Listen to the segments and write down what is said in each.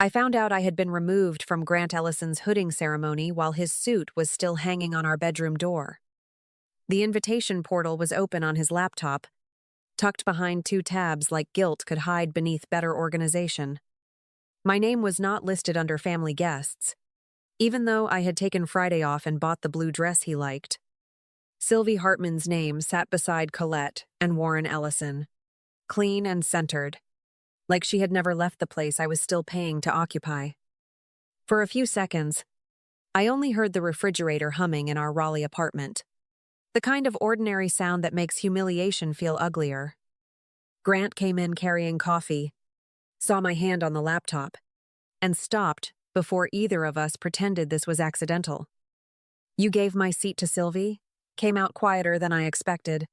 I found out I had been removed from Grant Ellison's hooding ceremony while his suit was still hanging on our bedroom door. The invitation portal was open on his laptop, tucked behind two tabs like guilt could hide beneath better organization. My name was not listed under family guests, even though I had taken Friday off and bought the blue dress he liked. Sylvie Hartman's name sat beside Colette and Warren Ellison, clean and centered, like she had never left the place I was still paying to occupy. For a few seconds, I only heard the refrigerator humming in our Raleigh apartment, the kind of ordinary sound that makes humiliation feel uglier. Grant came in carrying coffee, saw my hand on the laptop, and stopped before either of us pretended this was accidental. "You gave my seat to Sylvie?" Came out quieter than I expected,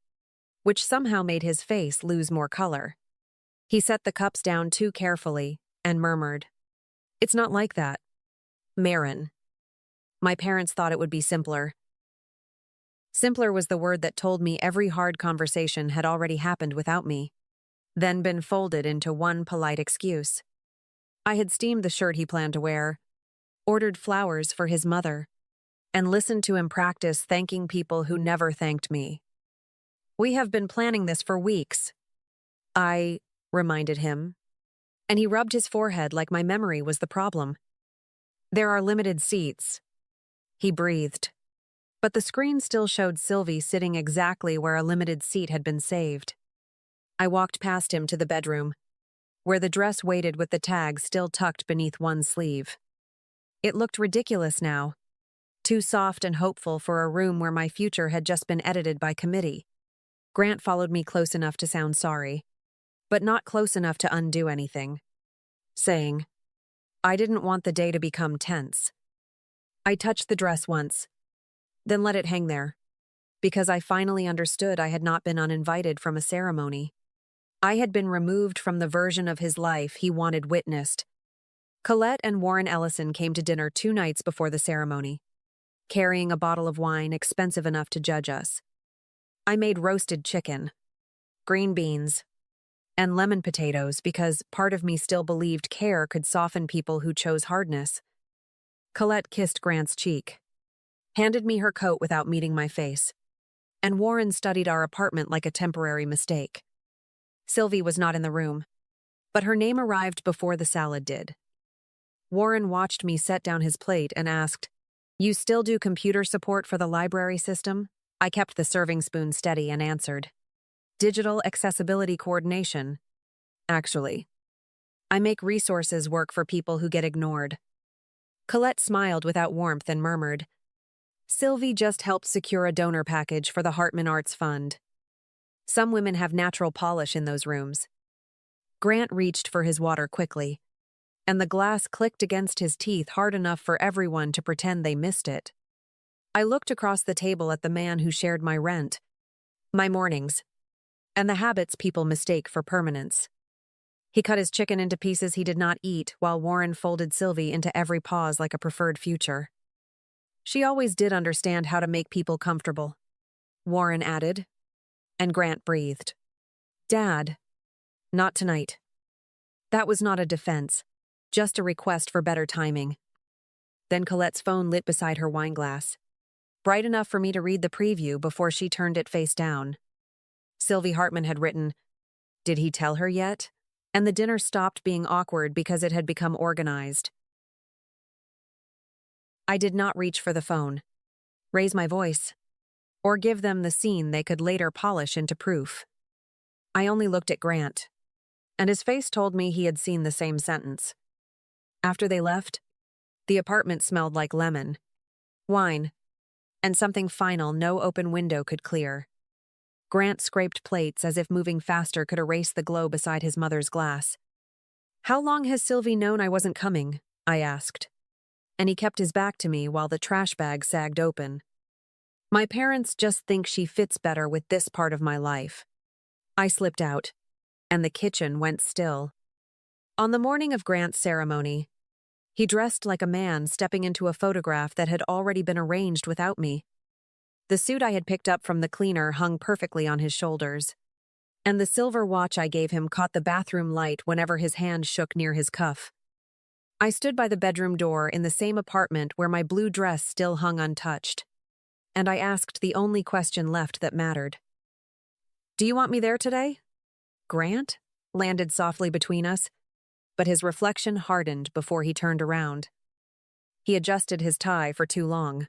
which somehow made his face lose more color. He set the cups down too carefully and murmured, "It's not like that. Marin. My parents thought it would be simpler." Simpler was the word that told me every hard conversation had already happened without me, then been folded into one polite excuse. I had steamed the shirt he planned to wear, ordered flowers for his mother, and listened to him practice thanking people who never thanked me. "We have been planning this for weeks," I reminded him, and he rubbed his forehead like my memory was the problem. "There are limited seats," he breathed, but the screen still showed Sylvie sitting exactly where a limited seat had been saved. I walked past him to the bedroom, where the dress waited with the tag still tucked beneath one sleeve. It looked ridiculous now, too soft and hopeful for a room where my future had just been edited by committee. Grant followed me close enough to sound sorry, but not close enough to undo anything, saying, "I didn't want the day to become tense." I touched the dress once, then let it hang there, because I finally understood I had not been uninvited from a ceremony. I had been removed from the version of his life he wanted witnessed. Colette and Warren Ellison came to dinner 2 nights before the ceremony, carrying a bottle of wine expensive enough to judge us. I made roasted chicken, green beans, and lemon potatoes because part of me still believed care could soften people who chose hardness. Colette kissed Grant's cheek, handed me her coat without meeting my face, and Warren studied our apartment like a temporary mistake. Sylvie was not in the room, but her name arrived before the salad did. Warren watched me set down his plate and asked, "You still do computer support for the library system?" I kept the serving spoon steady and answered, "Digital accessibility coordination. Actually, I make resources work for people who get ignored." Colette smiled without warmth and murmured, "Sylvie just helped secure a donor package for the Hartman Arts Fund. Some women have natural polish in those rooms." Grant reached for his water quickly, and the glass clicked against his teeth hard enough for everyone to pretend they missed it. I looked across the table at the man who shared my rent, my mornings, and the habits people mistake for permanence. He cut his chicken into pieces he did not eat while Warren folded Sylvie into every pause like a preferred future. "She always did understand how to make people comfortable," Warren added, and Grant breathed. "Dad, not tonight." That was not a defense, just a request for better timing. Then Colette's phone lit beside her wineglass, bright enough for me to read the preview before she turned it face down. Sylvie Hartman had written, "Did he tell her yet?" And the dinner stopped being awkward because it had become organized. I did not reach for the phone, raise my voice, or give them the scene they could later polish into proof. I only looked at Grant, and his face told me he had seen the same sentence. After they left, the apartment smelled like lemon, wine, and something final no open window could clear. Grant scraped plates as if moving faster could erase the glow beside his mother's glass. "How long has Sylvie known I wasn't coming?" I asked, and he kept his back to me while the trash bag sagged open. "My parents just think she fits better with this part of my life." I slipped out, and the kitchen went still. On the morning of Grant's ceremony, he dressed like a man stepping into a photograph that had already been arranged without me. The suit I had picked up from the cleaner hung perfectly on his shoulders, and the silver watch I gave him caught the bathroom light whenever his hand shook near his cuff. I stood by the bedroom door in the same apartment where my blue dress still hung untouched, and I asked the only question left that mattered. "Do you want me there today?" Grant landed softly between us, but his reflection hardened before he turned around. He adjusted his tie for too long,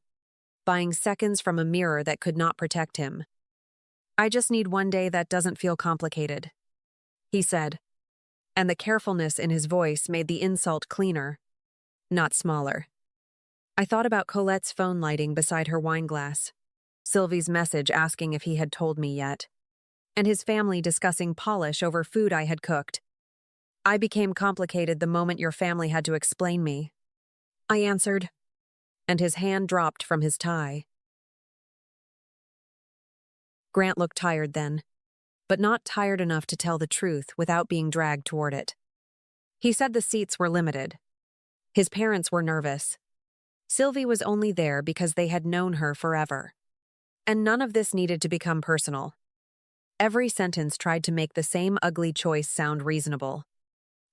buying seconds from a mirror that could not protect him. "I just need one day that doesn't feel complicated," he said, and the carefulness in his voice made the insult cleaner, not smaller. I thought about Colette's phone lighting beside her wine glass, Sylvie's message asking if he had told me yet, and his family discussing polish over food I had cooked. "I became complicated the moment your family had to explain me," I answered, and his hand dropped from his tie. Grant looked tired then, but not tired enough to tell the truth without being dragged toward it. He said the seats were limited. His parents were nervous. Sylvie was only there because they had known her forever. And none of this needed to become personal. Every sentence tried to make the same ugly choice sound reasonable,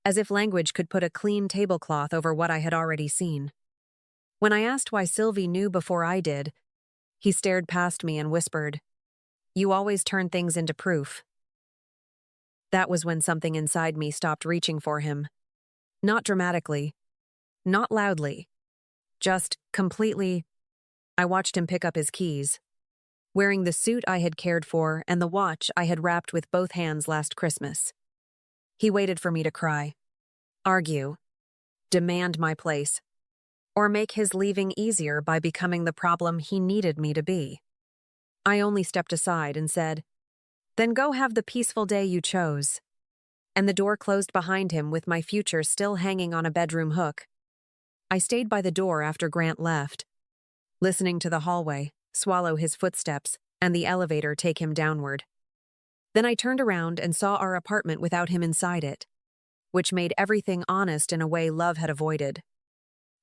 as if language could put a clean tablecloth over what I had already seen. When I asked why Sylvie knew before I did, he stared past me and whispered, "You always turn things into proof." That was when something inside me stopped reaching for him. Not dramatically, not loudly, just completely. I watched him pick up his keys, wearing the suit I had cared for and the watch I had wrapped with both hands last Christmas. He waited for me to cry, argue, demand my place, or make his leaving easier by becoming the problem he needed me to be. I only stepped aside and said, "Then go have the peaceful day you chose." And the door closed behind him with my future still hanging on a bedroom hook. I stayed by the door after Grant left, listening to the hallway swallow his footsteps and the elevator take him downward. Then I turned around and saw our apartment without him inside it, which made everything honest in a way love had avoided.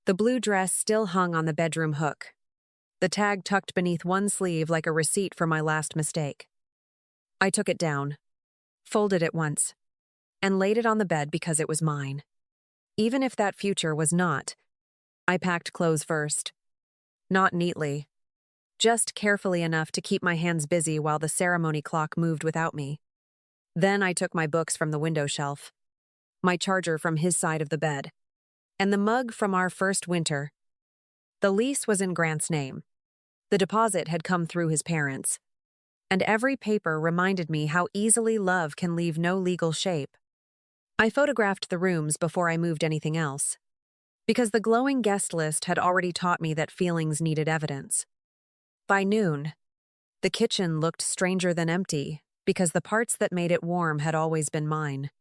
The blue dress still hung on the bedroom hook, the tag tucked beneath one sleeve like a receipt for my last mistake. I took it down, folded it once, and laid it on the bed because it was mine. Even if that future was not, I packed clothes first. Not neatly, just carefully enough to keep my hands busy while the ceremony clock moved without me. Then I took my books from the window shelf, my charger from his side of the bed, and the mug from our first winter. The lease was in Grant's name. The deposit had come through his parents, and every paper reminded me how easily love can leave no legal shape. I photographed the rooms before I moved anything else, because the glowing guest list had already taught me that feelings needed evidence. By noon, the kitchen looked stranger than empty because the parts that made it warm had always been mine.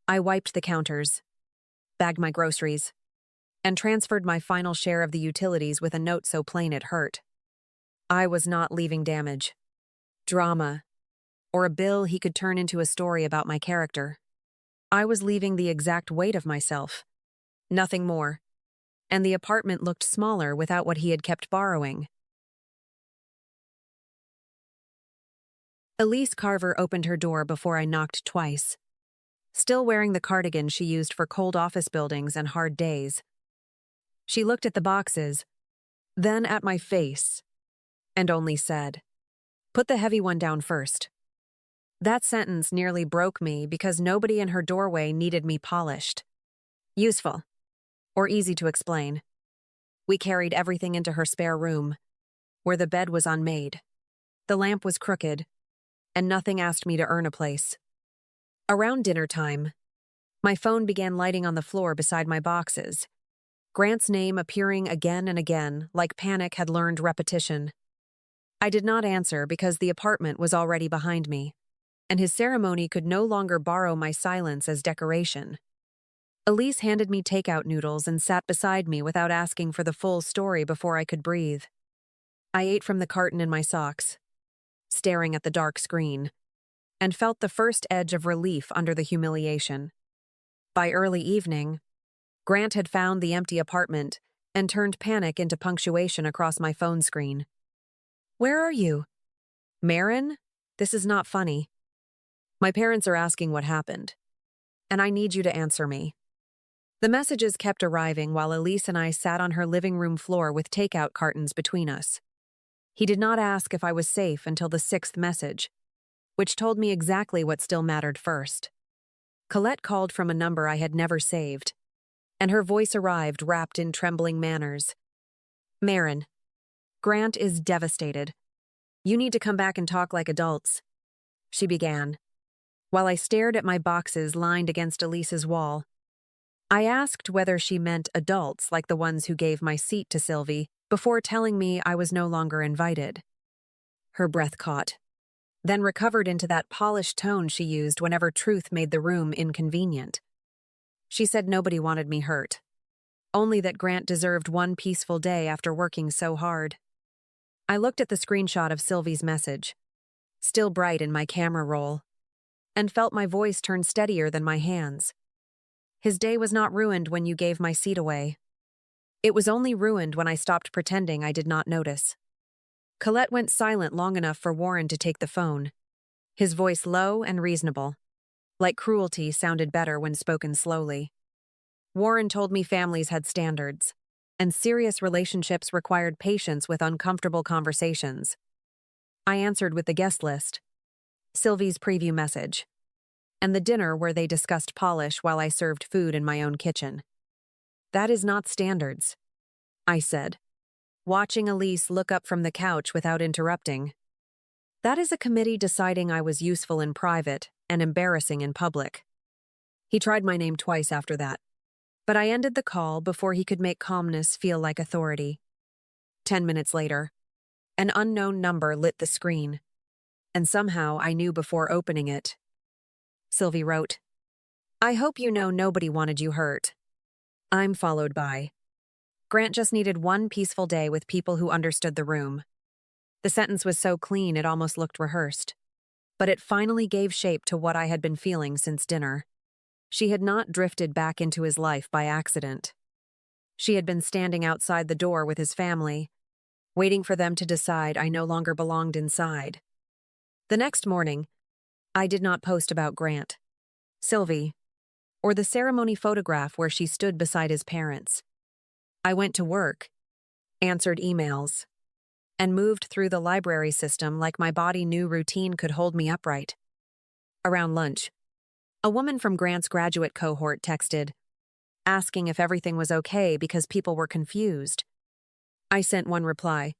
I wiped the counters, bagged my groceries, and transferred my final share of the utilities with a note so plain it hurt. I was not leaving damage, drama, or a bill he could turn into a story about my character. I was leaving the exact weight of myself, nothing more, and the apartment looked smaller without what he had kept borrowing. Elise Carver opened her door before I knocked twice, still wearing the cardigan she used for cold office buildings and hard days. She looked at the boxes, then at my face, and only said, "Put the heavy one down first." That sentence nearly broke me because nobody in her doorway needed me polished, useful, or easy to explain. We carried everything into her spare room, where the bed was unmade, the lamp was crooked, and nothing asked me to earn a place. Around dinner time, my phone began lighting on the floor beside my boxes, Grant's name appearing again and again like panic had learned repetition. I did not answer because the apartment was already behind me, and his ceremony could no longer borrow my silence as decoration. Elise handed me takeout noodles and sat beside me without asking for the full story before I could breathe. I ate from the carton in my socks, staring at the dark screen, and felt the first edge of relief under the humiliation. By early evening, Grant had found the empty apartment and turned panic into punctuation across my phone screen. "Where are you?" "Marin, this is not funny. My parents are asking what happened, and I need you to answer me." The messages kept arriving while Elise and I sat on her living room floor with takeout cartons between us. He did not ask if I was safe until the sixth message, which told me exactly what still mattered first. Colette called from a number I had never saved, and her voice arrived wrapped in trembling manners. "Marin, Grant is devastated. You need to come back and talk like adults," she began, while I stared at my boxes lined against Elise's wall. I asked whether she meant adults like the ones who gave my seat to Sylvie before telling me I was no longer invited. Her breath caught, then recovered into that polished tone she used whenever truth made the room inconvenient. She said nobody wanted me hurt, only that Grant deserved one peaceful day after working so hard. I looked at the screenshot of Sylvie's message, still bright in my camera roll, and felt my voice turn steadier than my hands. His day was not ruined when you gave my seat away. It was only ruined when I stopped pretending I did not notice. Colette went silent long enough for Warren to take the phone, his voice low and reasonable. Like cruelty sounded better when spoken slowly. Warren told me families had standards, and serious relationships required patience with uncomfortable conversations. I answered with the guest list, Sylvie's preview message, and the dinner where they discussed polish while I served food in my own kitchen. "That is not standards," I said, watching Elise look up from the couch without interrupting. "That is a committee deciding I was useful in private and embarrassing in public." He tried my name twice after that, but I ended the call before he could make calmness feel like authority. 10 minutes later, an unknown number lit the screen, and somehow I knew before opening it. Sylvie wrote, "I hope you know nobody wanted you hurt." I'm followed by, "Grant just needed one peaceful day with people who understood the room." The sentence was so clean it almost looked rehearsed, but it finally gave shape to what I had been feeling since dinner. She had not drifted back into his life by accident. She had been standing outside the door with his family, waiting for them to decide I no longer belonged inside. The next morning, I did not post about Grant, Sylvie, or the ceremony photograph where she stood beside his parents. I went to work, answered emails, and moved through the library system like my body knew routine could hold me upright. Around lunch, a woman from Grant's graduate cohort texted, asking if everything was okay because people were confused. I sent one reply,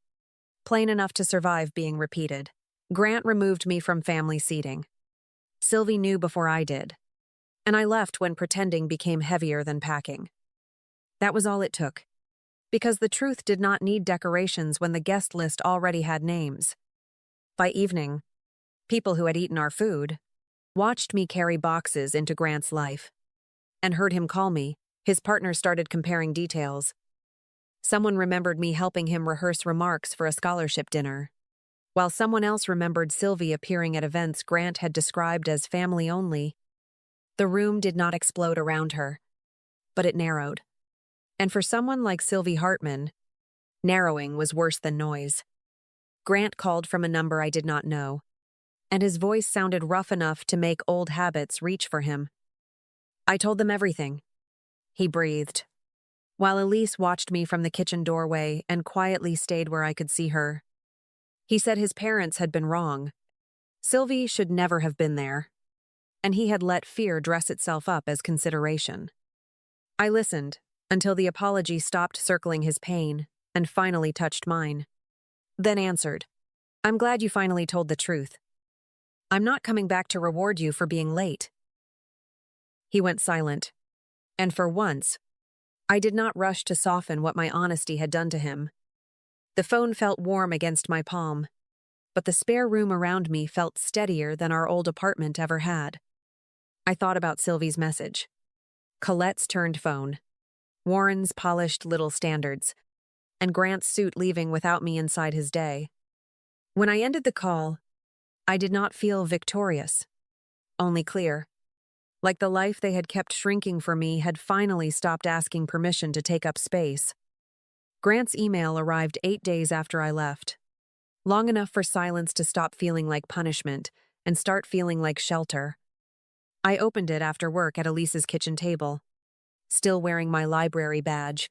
plain enough to survive being repeated. Grant removed me from family seating. Sylvie knew before I did, and I left when pretending became heavier than packing. That was all it took, because the truth did not need decorations when the guest list already had names. By evening, people who had eaten our food watched me carry boxes into Grant's life and heard him call me. His partner started comparing details. Someone remembered me helping him rehearse remarks for a scholarship dinner, while someone else remembered Sylvie appearing at events Grant had described as family only. The room did not explode around her, but it narrowed. And for someone like Sylvie Hartman, narrowing was worse than noise. Grant called from a number I did not know, and his voice sounded rough enough to make old habits reach for him. "I told them everything," he breathed, while Elise watched me from the kitchen doorway and quietly stayed where I could see her. He said his parents had been wrong. Sylvie should never have been there, and he had let fear dress itself up as consideration. I listened until the apology stopped circling his pain and finally touched mine. Then answered, "I'm glad you finally told the truth. I'm not coming back to reward you for being late." He went silent, and for once, I did not rush to soften what my honesty had done to him. The phone felt warm against my palm, but the spare room around me felt steadier than our old apartment ever had. I thought about Sylvie's message, Colette's turned phone, Warren's polished little standards, and Grant's suit leaving without me inside his day. When I ended the call, I did not feel victorious, only clear. Like the life they had kept shrinking for me had finally stopped asking permission to take up space. Grant's email arrived 8 days after I left, long enough for silence to stop feeling like punishment and start feeling like shelter. I opened it after work at Elise's kitchen table. still wearing my library badge,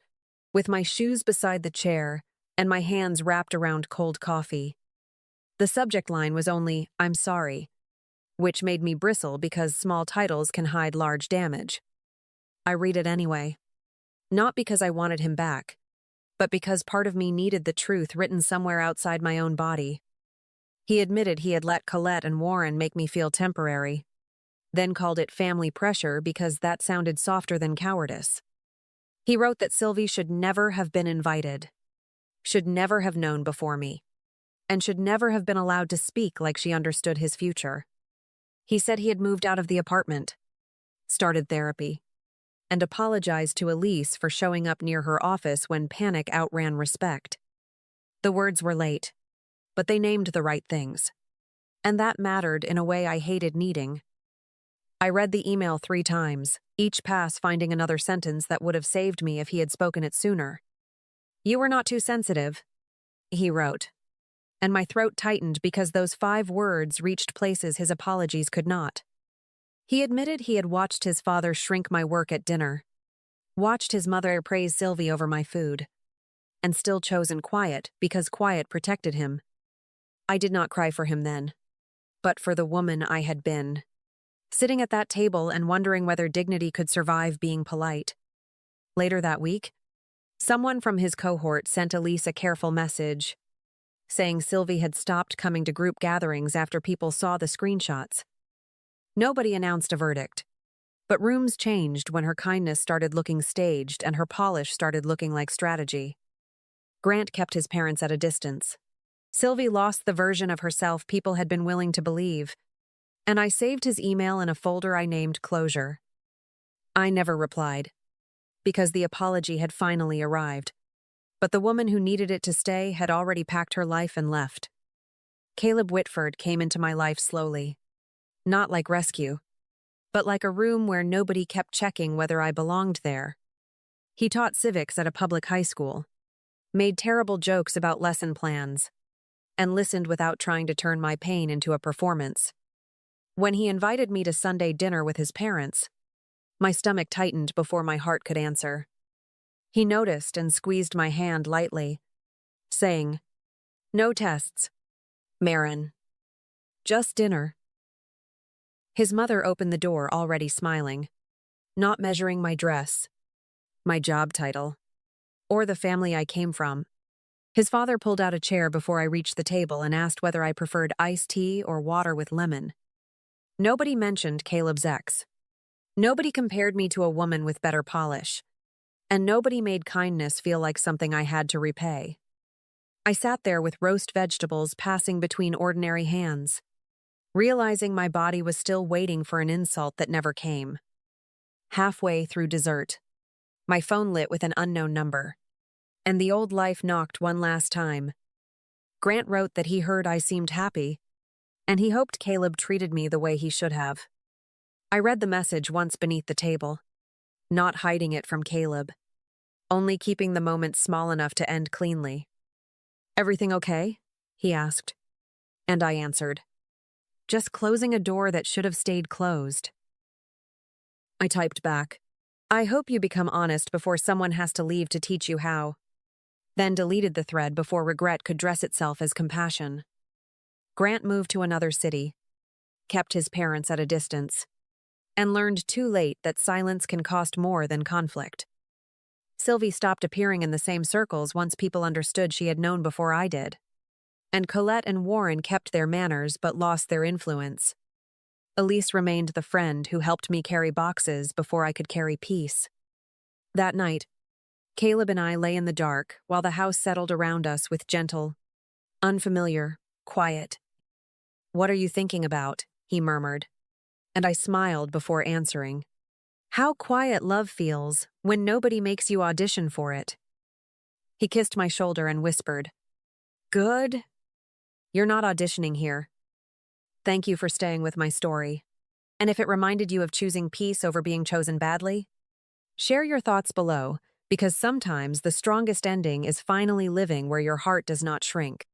with my shoes beside the chair and my hands wrapped around cold coffee. The subject line was only, "I'm sorry," which made me bristle because small titles can hide large damage. I read it anyway. Not because I wanted him back, but because part of me needed the truth written somewhere outside my own body. He admitted he had let Colette and Warren make me feel temporary, then called it family pressure because that sounded softer than cowardice. He wrote that Sylvie should never have been invited, should never have known before me, and should never have been allowed to speak like she understood his future. He said he had moved out of the apartment, started therapy, and apologized to Elise for showing up near her office when panic outran respect. The words were late, but they named the right things. And that mattered in a way I hated needing. I read the email 3 times, each pass finding another sentence that would have saved me if he had spoken it sooner. "You were not too sensitive," he wrote. And my throat tightened because those 5 words reached places his apologies could not. He admitted he had watched his father shrink my work at dinner, watched his mother praise Sylvie over my food, and still chosen quiet because quiet protected him. I did not cry for him then, but for the woman I had been, sitting at that table and wondering whether dignity could survive being polite. Later that week, someone from his cohort sent Elise a careful message, saying Sylvie had stopped coming to group gatherings after people saw the screenshots. Nobody announced a verdict, but rooms changed when her kindness started looking staged and her polish started looking like strategy. Grant kept his parents at a distance. Sylvie lost the version of herself people had been willing to believe, and I saved his email in a folder I named Closure. I never replied, because the apology had finally arrived, but the woman who needed it to stay had already packed her life and left. Caleb Whitford came into my life slowly, not like rescue, but like a room where nobody kept checking whether I belonged there. He taught civics at a public high school, made terrible jokes about lesson plans, and listened without trying to turn my pain into a performance. When he invited me to Sunday dinner with his parents, my stomach tightened before my heart could answer. He noticed and squeezed my hand lightly, saying, "No tests, Marin. Just dinner." His mother opened the door already smiling, not measuring my dress, my job title, or the family I came from. His father pulled out a chair before I reached the table and asked whether I preferred iced tea or water with lemon. Nobody mentioned Caleb's ex. Nobody compared me to a woman with better polish. And nobody made kindness feel like something I had to repay. I sat there with roast vegetables passing between ordinary hands, realizing my body was still waiting for an insult that never came. Halfway through dessert, my phone lit with an unknown number, and the old life knocked one last time. Grant wrote that he heard I seemed happy, and he hoped Caleb treated me the way he should have. I read the message once beneath the table, not hiding it from Caleb, only keeping the moment small enough to end cleanly. "Everything okay?" he asked, and I answered, "Just closing a door that should have stayed closed." I typed back, "I hope you become honest before someone has to leave to teach you how," then deleted the thread before regret could dress itself as compassion. Grant moved to another city, kept his parents at a distance, and learned too late that silence can cost more than conflict. Sylvie stopped appearing in the same circles once people understood she had known before I did. And Colette and Warren kept their manners but lost their influence. Elise remained the friend who helped me carry boxes before I could carry peace. That night, Caleb and I lay in the dark while the house settled around us with gentle, unfamiliar, quiet. "What are you thinking about?" he murmured, and I smiled before answering. "How quiet love feels when nobody makes you audition for it." He kissed my shoulder and whispered, "Good. You're not auditioning here. Thank you for staying with my story. And if it reminded you of choosing peace over being chosen badly, share your thoughts below, because sometimes the strongest ending is finally living where your heart does not shrink.